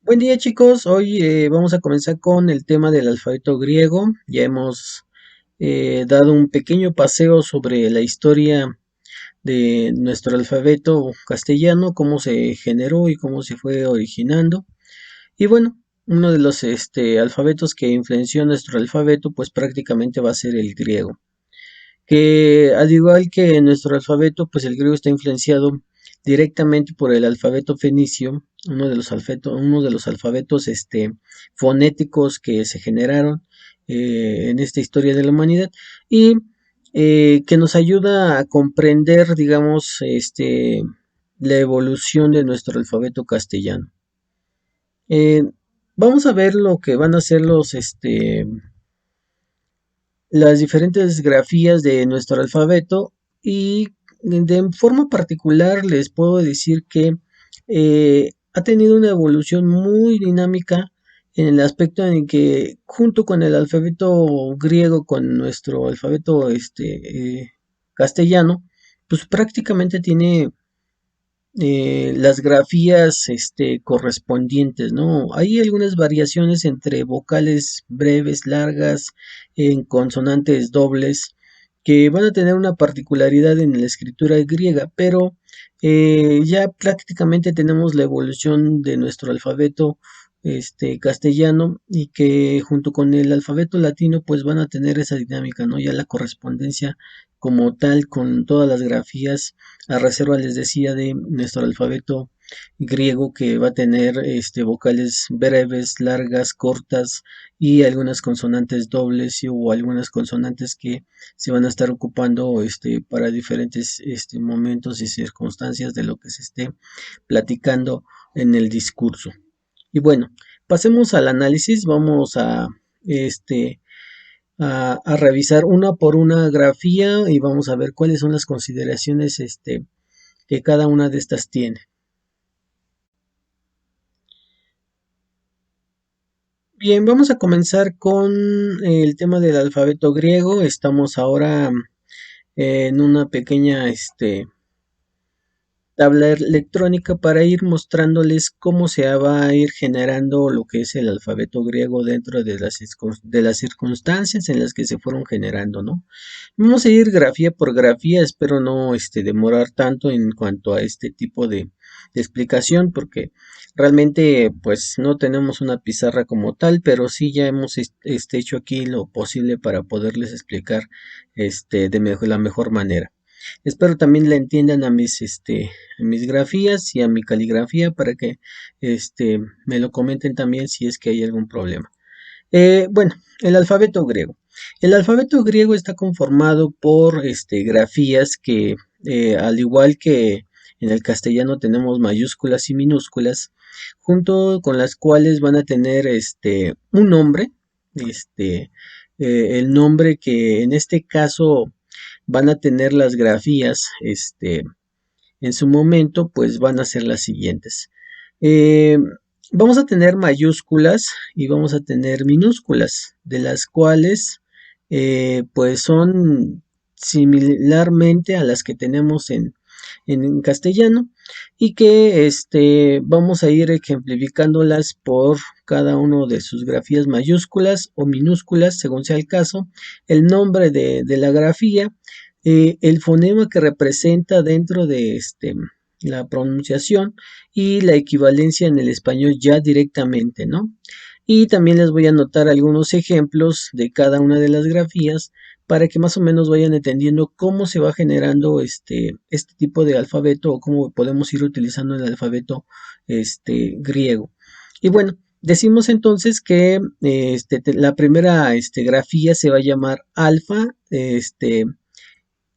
Buen día chicos, hoy vamos a comenzar con el tema del alfabeto griego. Ya hemos dado un pequeño paseo sobre la historia de nuestro alfabeto castellano, cómo se generó y cómo se fue originando. Y bueno, uno de los alfabetos que influenció nuestro alfabeto pues prácticamente va a ser el griego, que al igual que nuestro alfabeto, pues el griego está influenciado directamente por el alfabeto fenicio, uno de los alfabetos fonéticos que se generaron en esta historia de la humanidad y que nos ayuda a comprender, digamos, la evolución de nuestro alfabeto castellano. Eh, Vamos a ver lo que van a ser las diferentes grafías de nuestro alfabeto y de forma particular les puedo decir que ha tenido una evolución muy dinámica en el aspecto en que junto con el alfabeto griego, con nuestro alfabeto castellano, pues prácticamente tiene las grafías correspondientes, ¿no? Hay algunas variaciones entre vocales breves, largas, en consonantes dobles, que van a tener una particularidad en la escritura griega, pero ya prácticamente tenemos la evolución de nuestro alfabeto castellano y que junto con el alfabeto latino pues van a tener esa dinámica, ¿no? Ya la correspondencia como tal con todas las grafías a reserva les decía de nuestro alfabeto griego que va a tener vocales breves, largas, cortas y algunas consonantes dobles o algunas consonantes que se van a estar ocupando para diferentes momentos y circunstancias de lo que se esté platicando en el discurso. Y bueno, pasemos al análisis, vamos este, a revisar una por una grafía y vamos a ver cuáles son las consideraciones que cada una de estas tiene. Bien, vamos a comenzar con el tema del alfabeto griego. Estamos ahora en una pequeña tabla electrónica para ir mostrándoles cómo se va a ir generando lo que es el alfabeto griego dentro de de las circunstancias en las que se fueron generando, ¿no? Vamos a ir grafía por grafía, espero no demorar tanto en cuanto a este tipo de explicación, porque realmente pues no tenemos una pizarra como tal, pero sí ya hemos hecho aquí lo posible para poderles explicar la mejor manera. Espero también le entiendan a mis grafías y a mi caligrafía para que me lo comenten también si es que hay algún problema. Bueno, el alfabeto griego. El alfabeto griego está conformado por grafías que, al igual que en el castellano tenemos mayúsculas y minúsculas, junto con las cuales van a tener un nombre, este, el nombre que en este caso van a tener las grafías, en su momento, pues van a ser las siguientes. Eh, Vamos a tener mayúsculas y vamos a tener minúsculas, de las cuales pues son similarmente a las que tenemos en castellano y que vamos a ir ejemplificándolas por cada uno de sus grafías mayúsculas o minúsculas, según sea el caso, el nombre de la grafía, el fonema que representa dentro de la pronunciación y la equivalencia en el español ya directamente, ¿no? Y también les voy a anotar algunos ejemplos de cada una de las grafías para que más o menos vayan entendiendo cómo se va generando este tipo de alfabeto o cómo podemos ir utilizando el alfabeto griego. Y bueno, decimos entonces que la primera grafía se va a llamar alfa,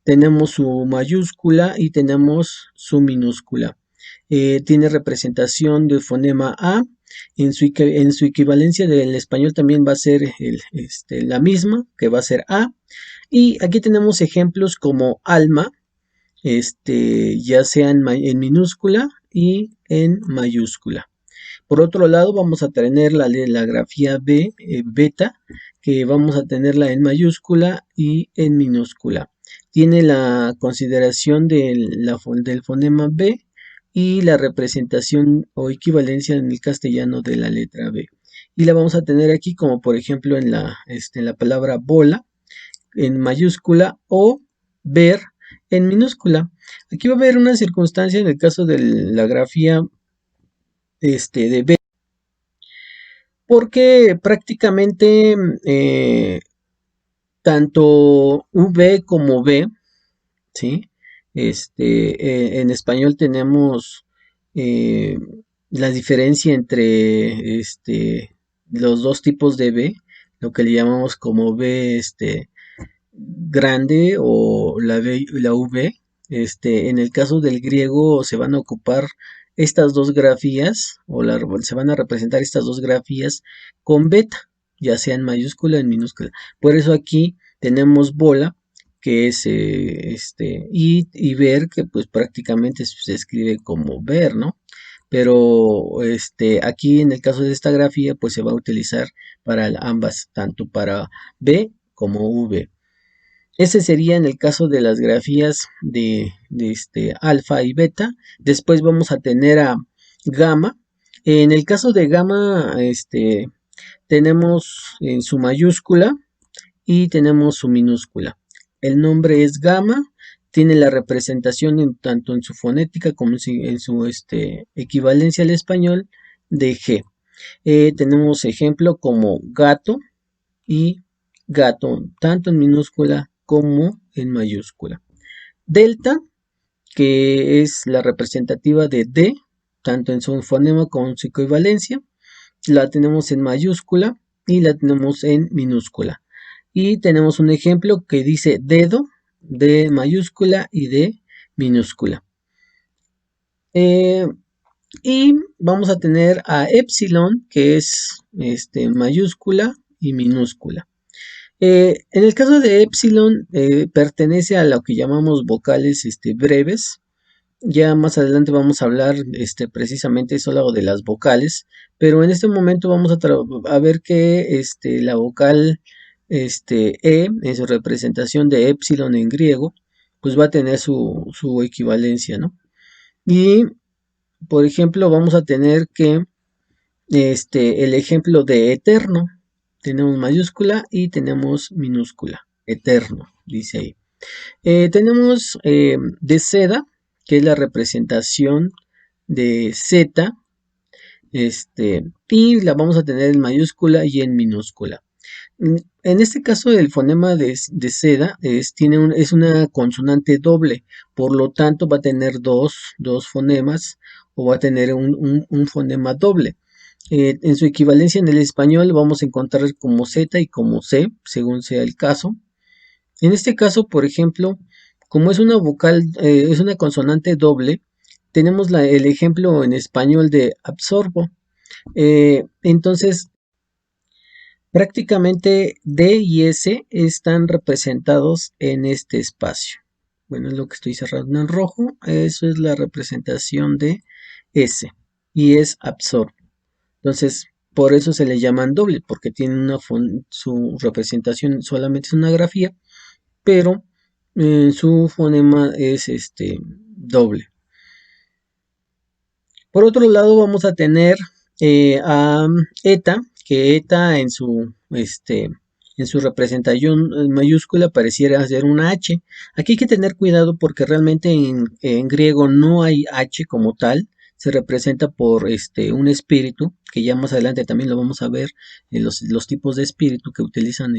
tenemos su mayúscula y tenemos su minúscula. Tiene representación del fonema A. En su equivalencia del español también va a ser la misma, que va a ser A. Y aquí tenemos ejemplos como alma, ya sea en minúscula y en mayúscula. Por otro lado, vamos a tener la grafía B, beta, que vamos a tenerla en mayúscula y en minúscula. Tiene la consideración del fonema B y la representación o equivalencia en el castellano de la letra B. Y la vamos a tener aquí como por ejemplo en la palabra bola en mayúscula o ver en minúscula. Aquí va a haber una circunstancia en el caso de la grafía de B, porque prácticamente tanto V como B, ¿sí? En español tenemos eh, la diferencia entre los dos tipos de B, lo que le llamamos como B grande o la V. En el caso del griego se van a ocupar estas dos grafías se van a representar estas dos grafías con beta, ya sea en mayúscula o en minúscula. Por eso aquí tenemos bola, que es y ver, que pues prácticamente se escribe como ver, ¿no? Pero aquí en el caso de esta grafía pues se va a utilizar para ambas, tanto para B como V. Ese sería en el caso de las grafías de alfa y beta. Después vamos a tener a gamma. En el caso de gamma, tenemos en su mayúscula y tenemos su minúscula. El nombre es gamma, tiene la representación tanto en su fonética como en su equivalencia al español de G. Tenemos ejemplo como gato y gato, tanto en minúscula como en mayúscula. Delta, que es la representativa de D, tanto en su fonema como en su equivalencia, la tenemos en mayúscula y la tenemos en minúscula. Y tenemos un ejemplo que dice dedo, D mayúscula y D minúscula. Y vamos a tener a epsilon, que es mayúscula y minúscula. En el caso de epsilon, pertenece a lo que llamamos vocales breves. Ya más adelante vamos a hablar precisamente solo de las vocales, pero en este momento vamos a ver que la vocal E en su representación de epsilon en griego, pues va a tener su equivalencia, ¿no? Y por ejemplo, vamos a tener que el ejemplo de eterno. Tenemos mayúscula y tenemos minúscula. Eterno, dice ahí. Tenemos de seda, que es la representación de Z, y la vamos a tener en mayúscula y en minúscula. En este caso, el fonema de seda es una consonante doble, por lo tanto va a tener dos fonemas o va a tener un fonema doble. En su equivalencia en el español vamos a encontrar como Z y como C, según sea el caso. En este caso, por ejemplo, como es una vocal, es una consonante doble, tenemos el ejemplo en español de absorbo. Entonces, prácticamente D y S están representados en este espacio. Bueno, es lo que estoy cerrando en rojo. Eso es la representación de S y es absorbo. Entonces, por eso se le llaman doble, porque tienen su representación solamente es una grafía, pero su fonema es doble. Por otro lado, vamos a tener a eta, que eta en su representación mayúscula pareciera ser una H. Aquí hay que tener cuidado porque realmente en griego no hay H como tal. Se representa por un espíritu, que ya más adelante también lo vamos a ver, los tipos de espíritu que utilizan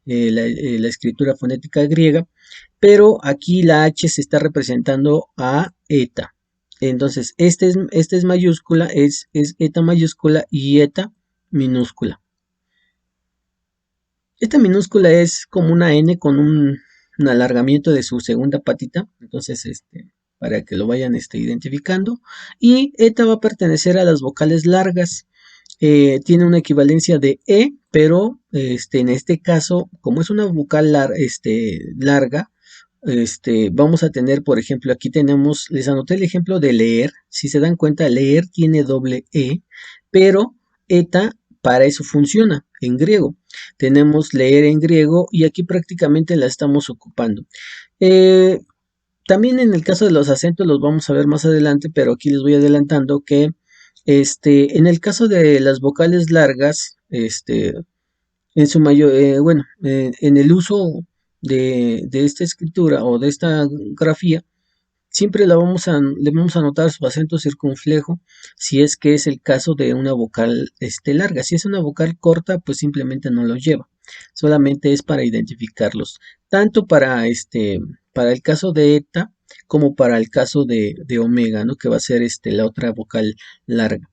la escritura fonética griega, pero aquí la H se está representando a eta. Entonces, este es mayúscula, es eta mayúscula y eta minúscula. Esta minúscula es como una N con un alargamiento de su segunda patita, entonces para que lo vayan identificando. Y eta va a pertenecer a las vocales largas. Tiene una equivalencia de E, pero en este caso, como es una vocal larga, vamos a tener, por ejemplo, aquí tenemos, les anoté el ejemplo de leer. Si se dan cuenta, leer tiene doble E, pero eta para eso funciona en griego. Tenemos leer en griego y aquí prácticamente la estamos ocupando. También en el caso de los acentos los vamos a ver más adelante, pero aquí les voy adelantando que en el caso de las vocales largas, en su mayor, bueno, en el uso de esta escritura o de esta grafía, siempre le vamos a notar su acento circunflejo si es que es el caso de una vocal larga. Si es una vocal corta, pues simplemente no lo lleva. Solamente es para identificarlos. Tanto para el caso de eta como para el caso de omega, ¿no? Que va a ser la otra vocal larga.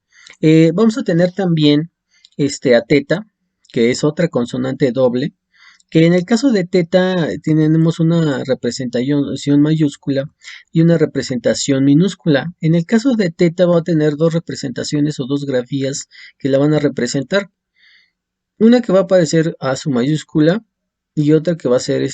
Vamos a tener también a teta, que es otra consonante doble, que en el caso de teta tenemos una representación mayúscula y una representación minúscula. En el caso de teta va a tener dos representaciones o dos grafías que la van a representar. Una que va a aparecer a su mayúscula y otra que va a ser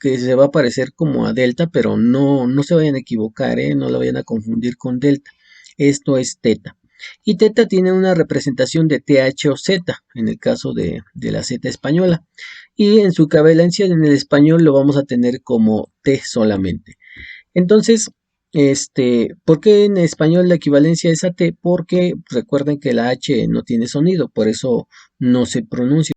que se va a parecer como a delta, pero no se vayan a equivocar, no la vayan a confundir con delta. Esto es teta. Y teta tiene una representación de TH o Z, en el caso de la Z española. Y en su equivalencia en el español lo vamos a tener como T solamente. Entonces, ¿por qué en español la equivalencia es a T? Porque recuerden que la H no tiene sonido, por eso no se pronuncia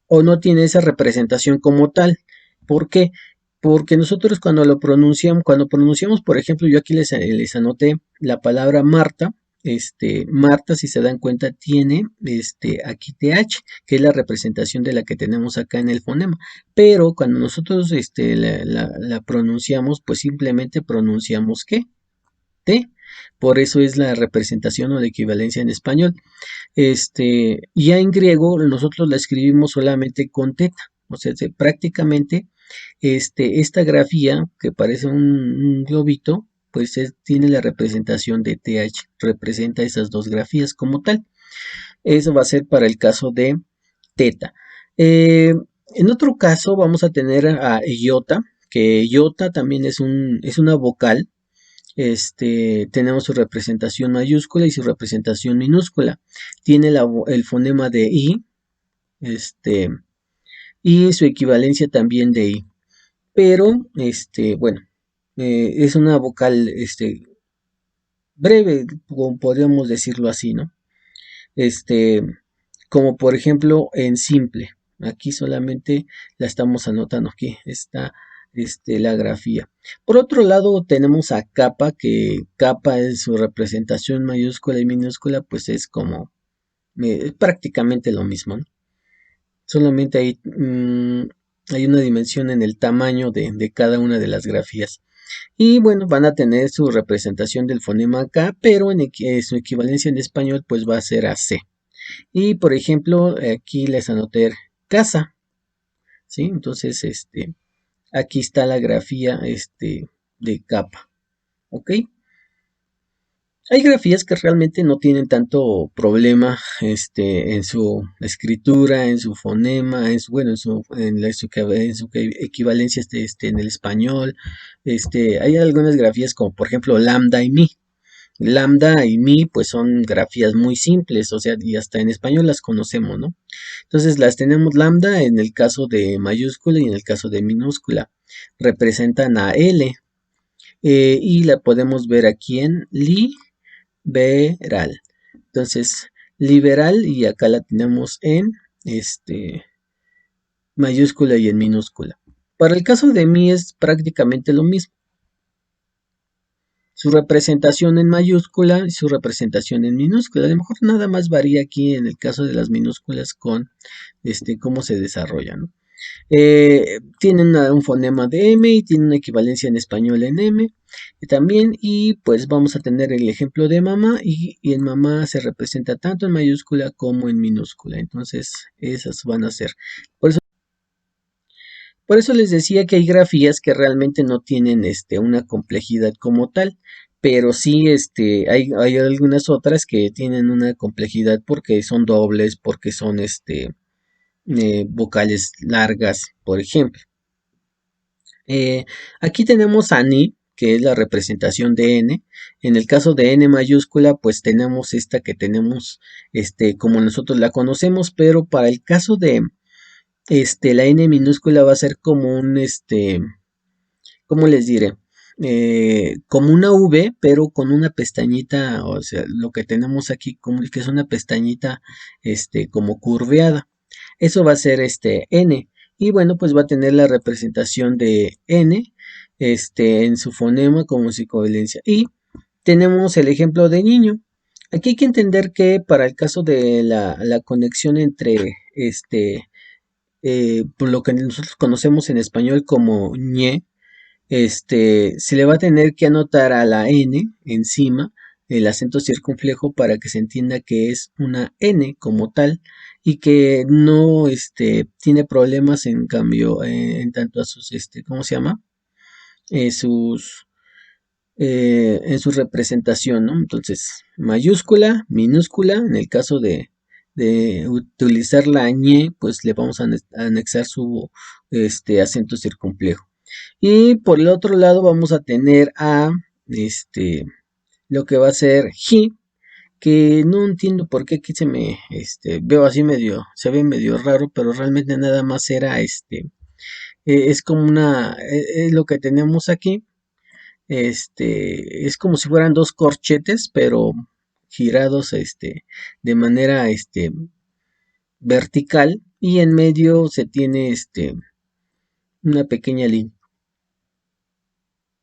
o no tiene esa representación como tal. ¿Por qué? Porque nosotros cuando pronunciamos, por ejemplo, yo aquí les anoté la palabra Marta. Marta, si se dan cuenta, tiene aquí TH, que es la representación de la que tenemos acá en el fonema. Pero cuando nosotros la pronunciamos, pues simplemente pronunciamos ¿qué? T. Por eso es la representación o la equivalencia en español. Ya en griego nosotros la escribimos solamente con teta, o sea, prácticamente esta grafía que parece un globito, pues tiene la representación de TH, representa esas dos grafías como tal. Eso va a ser para el caso de teta. En otro caso vamos a tener a iota, que iota también es una vocal. Tenemos su representación mayúscula y su representación minúscula. Tiene el fonema de I, y su equivalencia también de I. Pero, bueno, es una vocal, breve, como podríamos decirlo así, ¿no? Este, como por ejemplo en simple. Aquí solamente la estamos anotando. Aquí está la grafía. Por otro lado tenemos a capa, que capa en su representación mayúscula y minúscula, pues es como prácticamente lo mismo, ¿no? Solamente hay una dimensión en el tamaño de cada una de las grafías. Y bueno, van a tener su representación del fonema K, pero su equivalencia en español pues va a ser a C. Y por ejemplo, aquí les anoté casa, ¿sí? Entonces, aquí está la grafía, de capa, ¿ok? Hay grafías que realmente no tienen tanto problema, en su escritura, en su fonema, bueno, en su equivalencia, en el español. Hay algunas grafías como, por ejemplo, lambda y mi. Lambda y mi, pues son grafías muy simples, o sea, y hasta en español las conocemos, ¿no? Entonces las tenemos lambda en el caso de mayúscula y en el caso de minúscula. Representan a L, y la podemos ver aquí en liberal. Entonces, liberal, y acá la tenemos en mayúscula y en minúscula. Para el caso de mi es prácticamente lo mismo. Su representación en mayúscula y su representación en minúscula. A lo mejor nada más varía aquí en el caso de las minúsculas con cómo se desarrolla, ¿no? Tienen un fonema de M y tienen una equivalencia en español en M también. Y pues vamos a tener el ejemplo de mamá, y en mamá se representa tanto en mayúscula como en minúscula. Entonces esas van a ser. Por eso les decía que hay grafías que realmente no tienen una complejidad como tal, pero sí hay algunas otras que tienen una complejidad porque son dobles, porque son vocales largas, por ejemplo. Aquí tenemos a ni, que es la representación de n. En el caso de n mayúscula, pues tenemos esta que tenemos como nosotros la conocemos, pero para el caso de la n minúscula va a ser como un ¿cómo les diré? como una V, pero con una pestañita, o sea, lo que tenemos aquí como que es una pestañita, como curveada. Eso va a ser N. Y bueno, pues va a tener la representación de N, en su fonema como psicovalencia. Y tenemos el ejemplo de niño. Aquí hay que entender que para el caso de la conexión entre por lo que nosotros conocemos en español como ñe, se le va a tener que anotar a la N encima el acento circunflejo para que se entienda que es una N como tal y que no tiene problemas en cambio en tanto a sus, ¿cómo se llama? Sus, en su representación, ¿no? Entonces, mayúscula, minúscula, en el caso de utilizar la ñ, pues le vamos a anexar su acento circunflejo. Y por el otro lado vamos a tener a lo que va a ser ji, que no entiendo por qué aquí se me veo así medio, se ve medio raro, pero realmente nada más era es como una, es lo que tenemos aquí, es como si fueran dos corchetes, pero girados de manera vertical, y en medio se tiene una pequeña línea.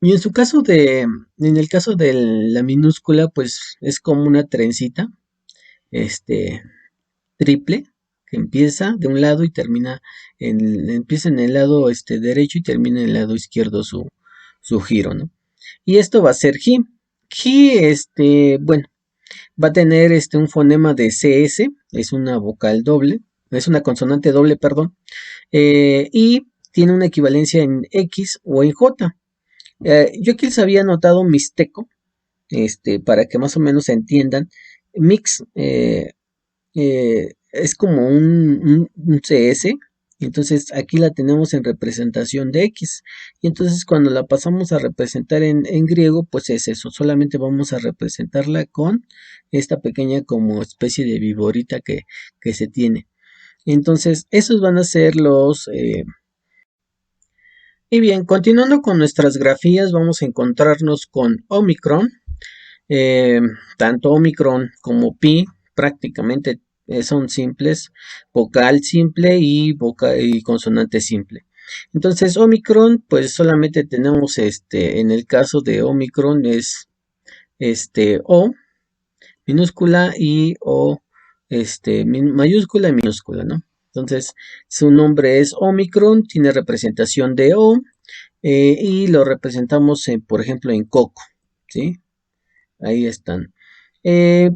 Y en su caso en el caso de la minúscula, pues es como una trencita, este, triple, que empieza de un lado y termina empieza en el lado derecho y termina en el lado izquierdo su giro, ¿no? Y esto va a ser ji. Ji, bueno, va a tener un fonema de CS, es una vocal doble, es una consonante doble, perdón, y tiene una equivalencia en X o en J. Yo aquí les había anotado mixteco, para que más o menos se entiendan. Mix es como un CS, entonces aquí la tenemos en representación de X, y entonces cuando la pasamos a representar en griego, pues es eso, solamente vamos a representarla con esta pequeña como especie de viborita que se tiene. Entonces, esos van a ser los... y bien, continuando con nuestras grafías, vamos a encontrarnos con Omicron. Eh, Tanto Omicron como Pi prácticamente son simples, vocal simple y consonante simple. Entonces, Omicron, pues solamente tenemos en el caso de Omicron es O minúscula y O mayúscula y minúscula, ¿no? Entonces, su nombre es Omicron, tiene representación de O, y lo representamos, por ejemplo, en Coco, ¿sí? Ahí están.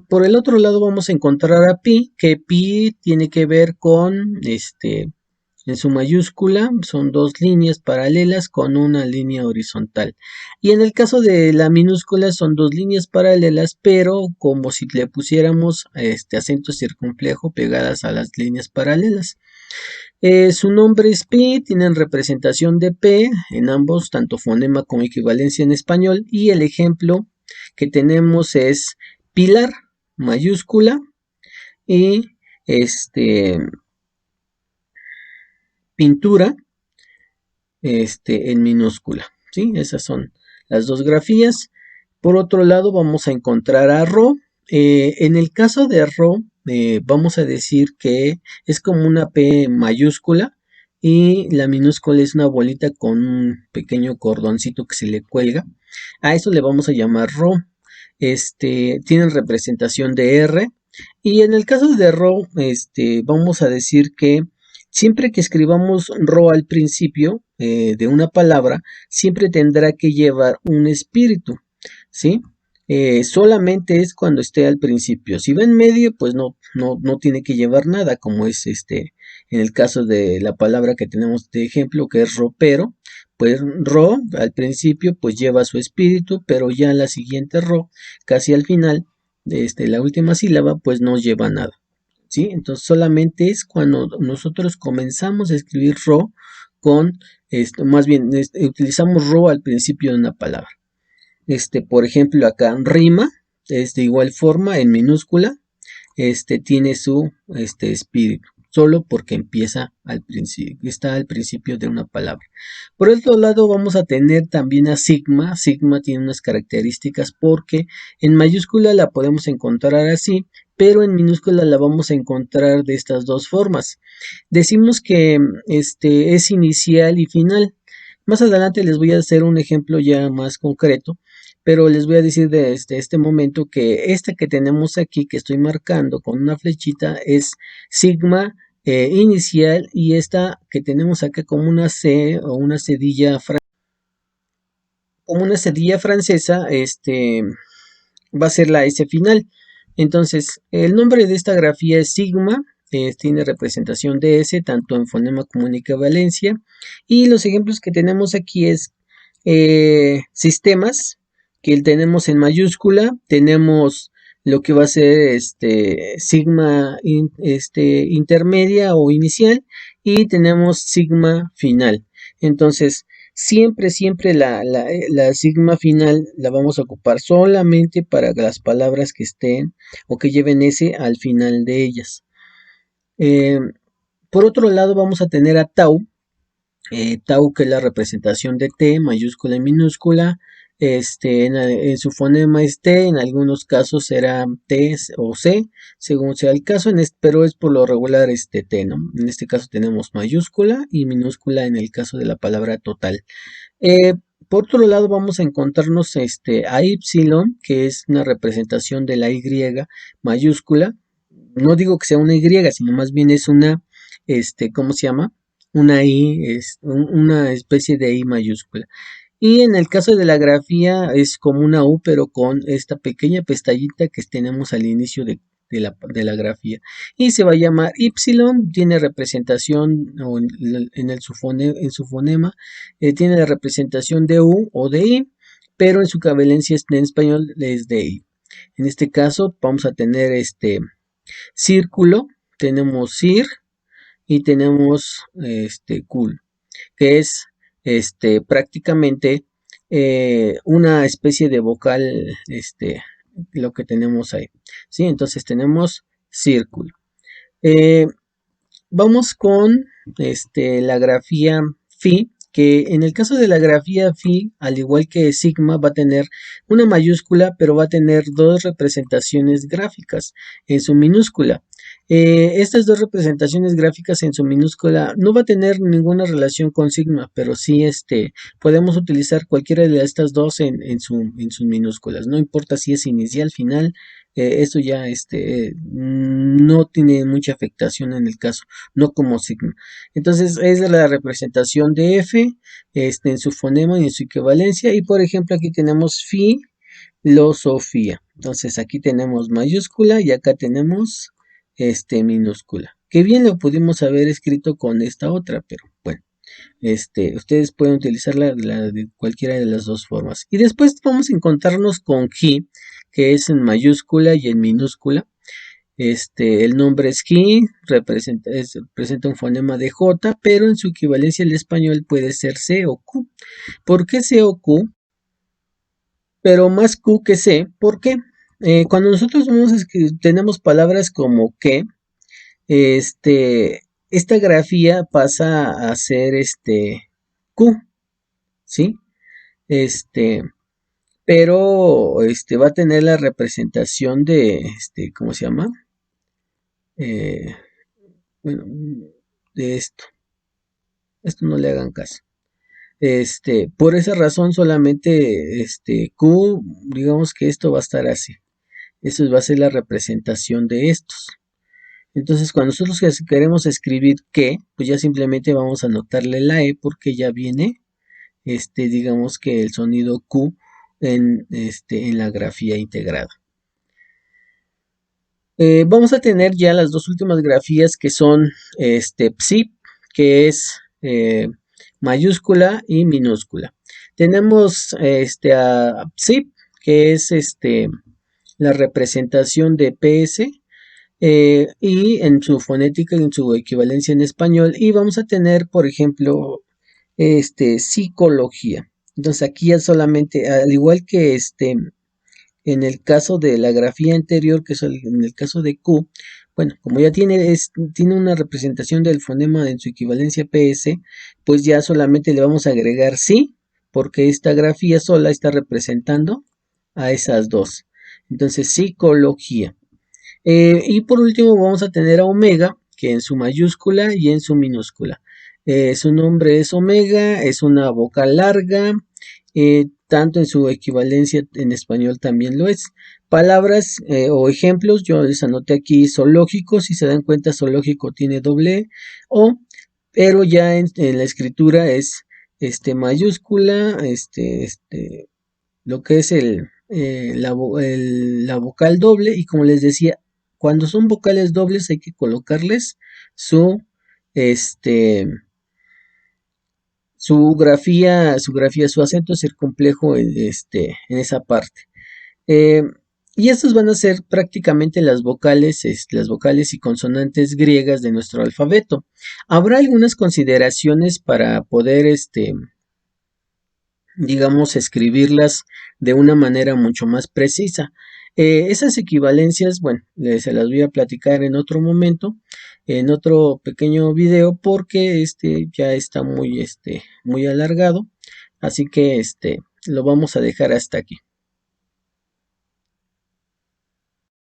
Por el otro lado vamos a encontrar a pi, que pi tiene que ver con, en su mayúscula, son dos líneas paralelas con una línea horizontal. Y en el caso de la minúscula son dos líneas paralelas, pero como si le pusiéramos acento circunflejo pegadas a las líneas paralelas. Su nombre es pi, tienen representación de p en ambos, tanto fonema como equivalencia en español, y el ejemplo que tenemos es pilar, mayúscula, y pintura, en minúscula, ¿sí? Esas son las dos grafías. Por otro lado, vamos a encontrar a Ro. En el caso de Ro, vamos a decir que es como una P mayúscula y la minúscula es una bolita con un pequeño cordoncito que se le cuelga. A eso le vamos a llamar Ro. Tienen representación de R. Y en el caso de Ro, vamos a decir que siempre que escribamos Ro al principio de una palabra, siempre tendrá que llevar un espíritu, ¿sí? Solamente es cuando esté al principio. Si va en medio, pues no tiene que llevar nada, como es en el caso de la palabra que tenemos de ejemplo, que es ropero, pues ro al principio pues lleva su espíritu, pero ya la siguiente ro, casi al final, la última sílaba, pues no lleva nada, ¿sí? Entonces solamente es cuando nosotros comenzamos a escribir ro con, más bien, utilizamos ro al principio de una palabra. Por ejemplo, acá rima, es de igual forma en minúscula, tiene su espíritu. solo porque empieza al principio, está al principio de una palabra. Por otro lado, vamos a tener también a sigma. Sigma tiene unas características porque en mayúscula la podemos encontrar así, pero en minúscula la vamos a encontrar de estas dos formas. Decimos que es inicial y final. Más adelante les voy a hacer un ejemplo ya más concreto, pero les voy a decir desde este momento que esta que tenemos aquí, que estoy marcando con una flechita, es sigma inicial, y esta que tenemos acá como una C o una cedilla, como una cedilla francesa, va a ser la S final. Entonces, el nombre de esta grafía es sigma, tiene representación de S tanto en fonema como en equivalencia, y los ejemplos que tenemos aquí es sistemas, que tenemos en mayúscula, tenemos lo que va a ser sigma intermedia o inicial, y tenemos sigma final. Entonces, siempre la sigma final la vamos a ocupar solamente para las palabras que estén o que lleven S al final de ellas. Eh, por otro lado, vamos a tener a tau. Tau, que es la representación de T, mayúscula y minúscula. En su fonema es T, en algunos casos será T o C, según sea el caso, pero es por lo regular T, ¿no? En este caso tenemos mayúscula y minúscula en el caso de la palabra total. Eh, por otro lado, vamos a encontrarnos a Y, que es una representación de la Y mayúscula. No digo que sea una Y, sino más bien es una, ¿cómo se llama? Una I, es una especie de I mayúscula. Y en el caso de la grafía es como una U, pero con esta pequeña pestañita que tenemos al inicio de la grafía. Y se va a llamar Y, tiene representación en su fonema, tiene la representación de U o de I, pero en su cabelencia en español es de I. En este caso vamos a tener círculo, tenemos cir y tenemos cul, que es prácticamente una especie de vocal, lo que tenemos ahí. ¿Sí? Entonces tenemos círculo. Eh, Vamos con la grafía phi, que en el caso de la grafía phi, al igual que sigma, va a tener una mayúscula, pero va a tener dos representaciones gráficas en su minúscula. Estas dos representaciones gráficas en su minúscula no va a tener ninguna relación con sigma, pero sí podemos utilizar cualquiera de estas dos en sus minúsculas. No importa si es inicial, final, esto ya no tiene mucha afectación en el caso, no como sigma. Entonces es la representación de F en su fonema y en su equivalencia. Y por ejemplo aquí tenemos filosofía. Entonces aquí tenemos mayúscula y acá tenemos minúscula. Que bien lo pudimos haber escrito con esta otra, pero bueno. Ustedes pueden utilizarla de cualquiera de las dos formas. Y después vamos a encontrarnos con Ji, que es en mayúscula y en minúscula. El nombre es Ji, representa un fonema de J, pero en su equivalencia al español puede ser C o Q. ¿Por qué C o Q? Pero más Q que C. ¿Por qué? Cuando nosotros tenemos palabras como que, esta grafía pasa a ser Q, ¿sí? Este, pero va a tener la representación de, ¿cómo se llama? Eh, bueno, de esto. Esto no le hagan caso. Por esa razón solamente Q, digamos que esto va a estar así. Esto va a ser la representación de estos. Entonces, cuando nosotros queremos escribir que, pues ya simplemente vamos a anotarle la E porque ya viene, digamos que el sonido Q en la grafía integrada. Vamos a tener ya las dos últimas grafías que son psi, que es mayúscula y minúscula. Tenemos a psi, que es la representación de PS, y en su fonética y en su equivalencia en español. Y vamos a tener, por ejemplo, psicología. Entonces aquí ya solamente, al igual que En el caso de la grafía anterior, que es en el caso de Q, bueno, como ya tiene una representación del fonema en su equivalencia PS, pues ya solamente le vamos a agregar sí, porque esta grafía sola está representando a esas dos. Entonces, psicología. Y por último vamos a tener a omega, que en su mayúscula y en su minúscula. Su nombre es omega, es una vocal larga, tanto en su equivalencia en español también lo es. Palabras o ejemplos, yo les anoté aquí zoológico, si se dan cuenta zoológico tiene doble o, pero ya en la escritura es mayúscula, lo que es la vocal doble, y como les decía, cuando son vocales dobles hay que colocarles su, este, su acento circunflejo en esa parte. Eh, y estas van a ser prácticamente las vocales y consonantes griegas de nuestro alfabeto. Habrá algunas consideraciones para poder, digamos, escribirlas de una manera mucho más precisa. Esas equivalencias, bueno, se las voy a platicar en otro momento, en otro pequeño video, porque este ya está muy alargado, así que lo vamos a dejar hasta aquí.